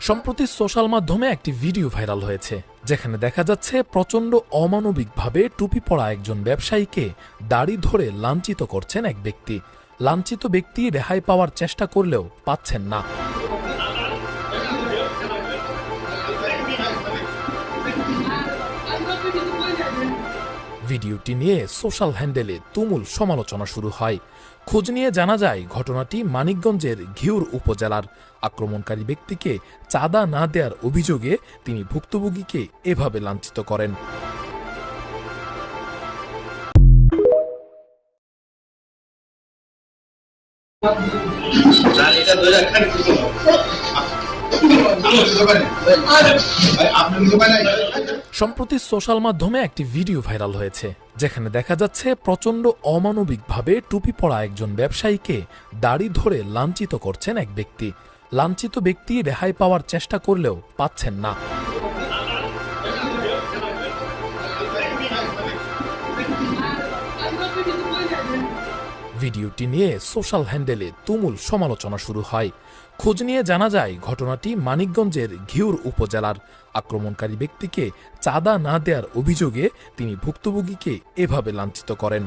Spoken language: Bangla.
সম্প্রতি সোশ্যাল মাধ্যমে একটি ভিডিও ভাইরাল হয়েছে, যেখানে দেখা যাচ্ছে প্রচণ্ড অমানবিকভাবে টুপি পরা একজন ব্যবসায়ীকে দাড়ি ধরে লাঞ্ছিত করছেন এক ব্যক্তি। লাঞ্ছিত ব্যক্তি রেহাই পাওয়ার চেষ্টা করলেও পাচ্ছেন না। ভিডিওটি নিয়ে সোশ্যাল হ্যান্ডেলে তুমুল সমালোচনা শুরু হয়। খোঁজ নিয়ে জানা যায়, ঘটনাটি মানিকগঞ্জের ঘিওর উপজেলার। আক্রমণকারী ব্যক্তিকে চাঁদা না দেওয়ার অভিযোগে তিনি ভুক্তভোগীকে এভাবে লাঞ্ছিত করেন। সম্প্রতি সোশ্যাল মাধ্যমে একটি ভিডিও ভাইরাল হয়েছে, যেখানে দেখা যাচ্ছে প্রচণ্ড অমানবিকভাবে টুপি পরা একজন ব্যবসায়ীকে দাড়ি ধরে লাঞ্ছিত করছেন এক ব্যক্তি। লাঞ্ছিত ব্যক্তি রেহাই পাওয়ার চেষ্টা করলেও পাচ্ছেন না। ভিডিওটি নিয়ে সোশ্যাল হ্যান্ডেলে তুমুল সমালোচনা শুরু হয়। খোঁজ নিয়ে জানা যায়, ঘটনাটি মানিকগঞ্জের ঘিওর উপজেলার। আক্রমণকারী ব্যক্তিকে চাঁদা না দেওয়ার অভিযোগে তিনি ভুক্তভোগীকে এভাবে লাঞ্ছিত করেন।